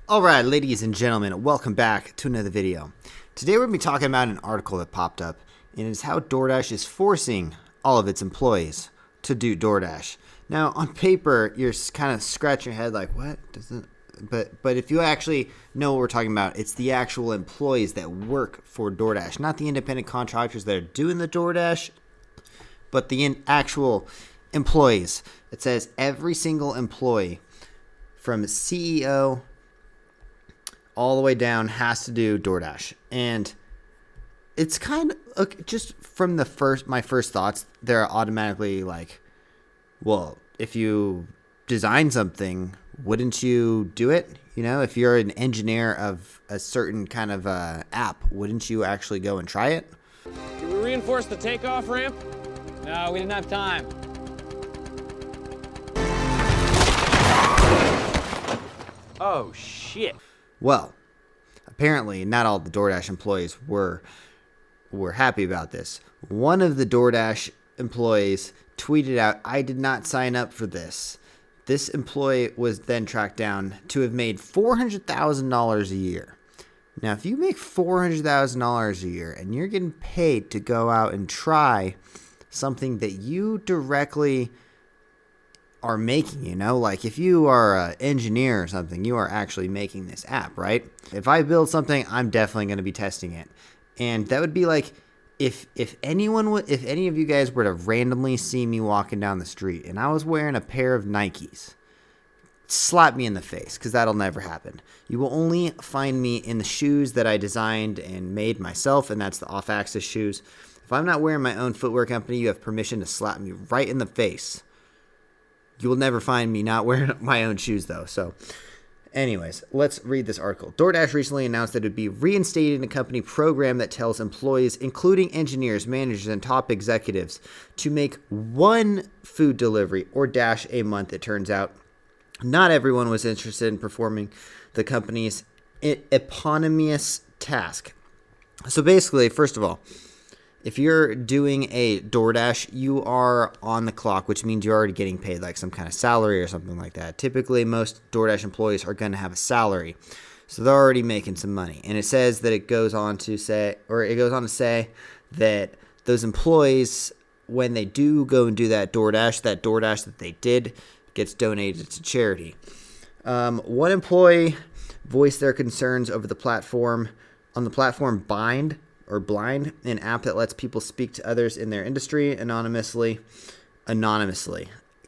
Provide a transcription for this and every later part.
Alright, ladies and gentlemen, welcome back to another video. Today we're going to be talking about an article that popped up, and it's how DoorDash is forcing all of its employees to do DoorDash. Now, on paper, you're kind of scratching your head like, what? But if you actually know what we're talking about, it's the actual employees that work for DoorDash, not the independent contractors that are doing the DoorDash, but the actual employees. It says every single employee from CEO all the way down has to do DoorDash. And it's kind of just from my first thoughts, they're automatically like, well, if you design something, wouldn't you do it? You know, if you're an engineer of a certain kind of app, wouldn't you actually go and try it? Did we reinforce the takeoff ramp? No, we didn't have time. Oh, shit. Well, apparently not all the DoorDash employees were happy about this. One of the DoorDash employees tweeted out, "I did not sign up for this." This employee was then tracked down to have made $400,000 a year. Now, if you make $400,000 a year and you're getting paid to go out and try something that you directly are making, you know, like if you are an engineer or something, you are actually making this app, right? If I build something, I'm definitely going to be testing it. And that would be like if any of you guys were to randomly see me walking down the street and I was wearing a pair of Nikes, slap me in the face, because that'll never happen. You will only find me in the shoes that I designed and made myself, and that's the off-axis shoes. If I'm not wearing my own footwear company, you have permission to slap me right in the face. You will never find me not wearing my own shoes, though. So, anyways, let's read this article. DoorDash recently announced that it would be reinstating a company program that tells employees, including engineers, managers, and top executives, to make one food delivery or dash a month. It turns out not everyone was interested in performing the company's eponymous task. So basically, first of all, if you're doing a DoorDash, you are on the clock, which means you're already getting paid like some kind of salary or something like that. Typically, most DoorDash employees are going to have a salary, so they're already making some money. And it says that it goes on to say that those employees, when they do go and do that DoorDash that they did gets donated to charity. One employee voiced their concerns over the platform Blind, an app that lets people speak to others in their industry anonymously.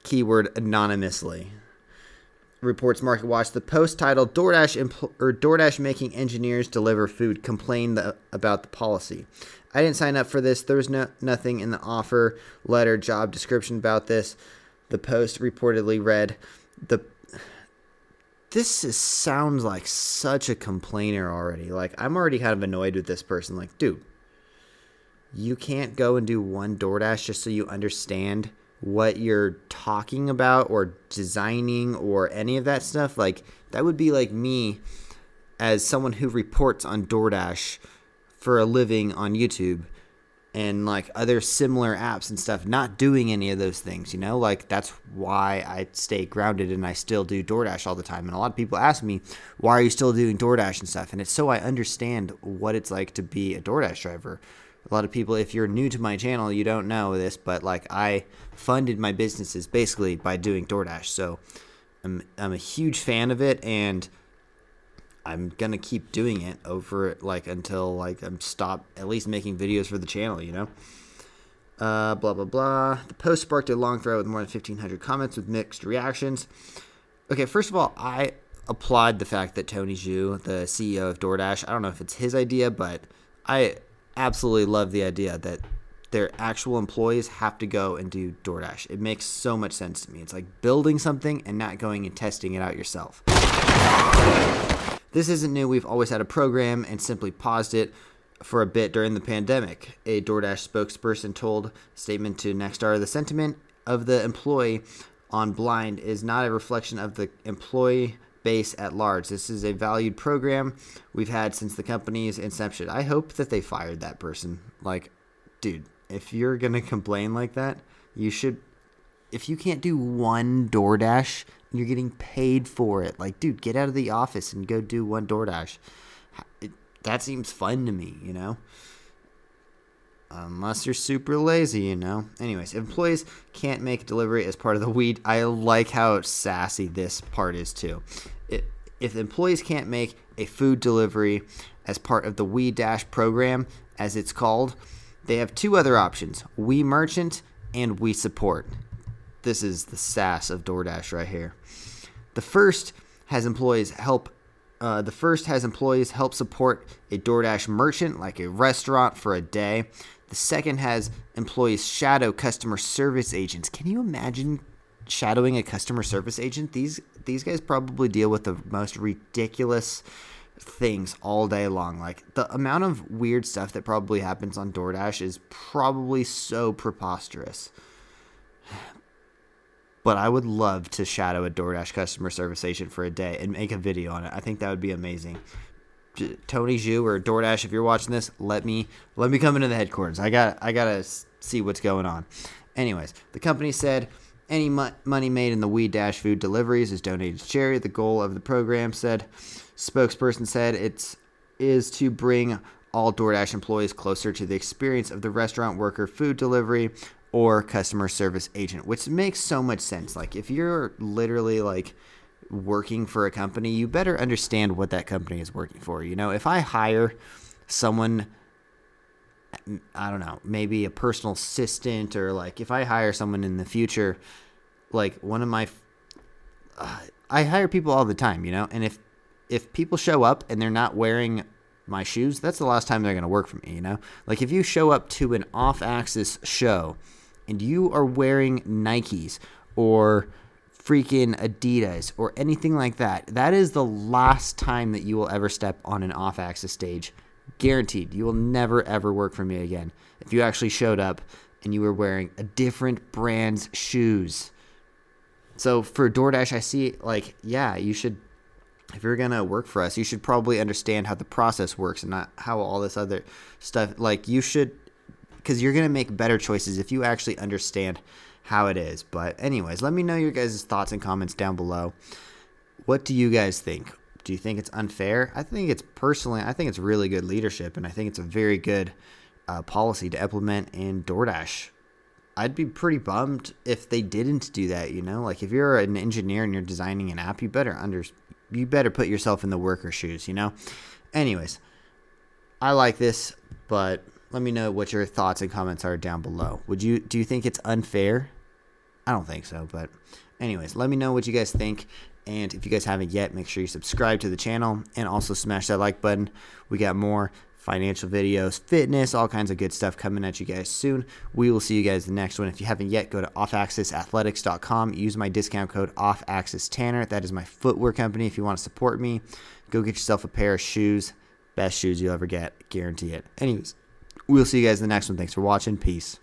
Keyword anonymously. Reports Market Watch. The post titled DoorDash making engineers deliver food complained about the policy. I didn't sign up for this. There was nothing in the offer letter job description about this. The post reportedly read, This sounds like such a complainer already. Like, I'm already kind of annoyed with this person. Like, dude, you can't go and do one DoorDash just so you understand what you're talking about or designing or any of that stuff. Like, that would be like me as someone who reports on DoorDash for a living on YouTube and like other similar apps and stuff, not doing any of those things, you know, like that's why I stay grounded and I still do DoorDash all the time. And a lot of people ask me, why are you still doing DoorDash and stuff? And it's so I understand what it's like to be a DoorDash driver. A lot of people, if you're new to my channel, you don't know this, but like I funded my businesses basically by doing DoorDash. So I'm a huge fan of it, and I'm going to keep doing it over like until like I'm stop at least making videos for the channel, you know? Blah, blah, blah. The post sparked a long thread with more than 1,500 comments with mixed reactions. Okay, first of all, I applaud the fact that Tony Zhu, the CEO of DoorDash, I don't know if it's his idea, but I absolutely love the idea that their actual employees have to go and do DoorDash. It makes so much sense to me. It's like building something and not going and testing it out yourself. This isn't new. We've always had a program and simply paused it for a bit during the pandemic. A DoorDash spokesperson told a statement to Nexstar, the sentiment of the employee on Blind is not a reflection of the employee base at large. This is a valued program we've had since the company's inception. I hope that they fired that person. Like, dude, if you're going to complain like that, you should if you can't do one DoorDash and you're getting paid for it, like, dude, get out of the office and go do one DoorDash. That seems fun to me, you know? Unless you're super lazy, you know? Anyways, if employees can't make delivery as part of the weed, I like how sassy this part is too. If employees can't make a food delivery as part of the We Dash program, as it's called, they have two other options: We Merchant and We Support. This is the sass of DoorDash right here. The first has employees help support a DoorDash merchant, like a restaurant, for a day. The second has employees shadow customer service agents. Can you imagine shadowing a customer service agent? These guys probably deal with the most ridiculous things all day long. Like, the amount of weird stuff that probably happens on DoorDash is probably so preposterous. But I would love to shadow a DoorDash customer service agent for a day and make a video on it. I think that would be amazing. Tony Zhu or DoorDash, if you're watching this, let me come into the headquarters. I gotta see what's going on. Anyways, the company said any money made in the We Dash food deliveries is donated to charity. The goal of the program, said spokesperson, said is to bring all DoorDash employees closer to the experience of the restaurant worker, food delivery, or customer service agent, which makes so much sense. Like, if you're literally like working for a company, you better understand what that company is working for. You know, if I hire someone, I don't know, maybe a personal assistant, or like if I hire someone in the future, like one of my, I hire people all the time, you know, and if people show up and they're not wearing my shoes, that's the last time they're going to work for me, you know? Like, if you show up to an off-axis show and you are wearing Nikes or freaking Adidas or anything like that, that is the last time that you will ever step on an off-axis stage. Guaranteed. You will never, ever work for me again if you actually showed up and you were wearing a different brand's shoes. So for DoorDash, I see, like, yeah, you should, if you're going to work for us, you should probably understand how the process works and not how all this other stuff, like, you should, because you're going to make better choices if you actually understand how it is. But anyways, let me know your guys' thoughts and comments down below. What do you guys think? Do you think it's unfair? I think it's really good leadership, and I think it's a very good policy to implement in DoorDash. I'd be pretty bummed if they didn't do that, you know? Like, if you're an engineer and you're designing an app, you better put yourself in the worker shoes, you know? Anyways, I like this, but let me know what your thoughts and comments are down below. Do you think it's unfair? I don't think so, but anyways, let me know what you guys think. And if you guys haven't yet, make sure you subscribe to the channel and also smash that like button. We got more financial videos, fitness, all kinds of good stuff coming at you guys soon. We will see you guys the next one. If you haven't yet, go to offaxisathletics.com. Use my discount code OFFAXISTanner. That is my footwear company. If you want to support me, go get yourself a pair of shoes. Best shoes you'll ever get. Guarantee it. Anyways, we'll see you guys in the next one. Thanks for watching. Peace.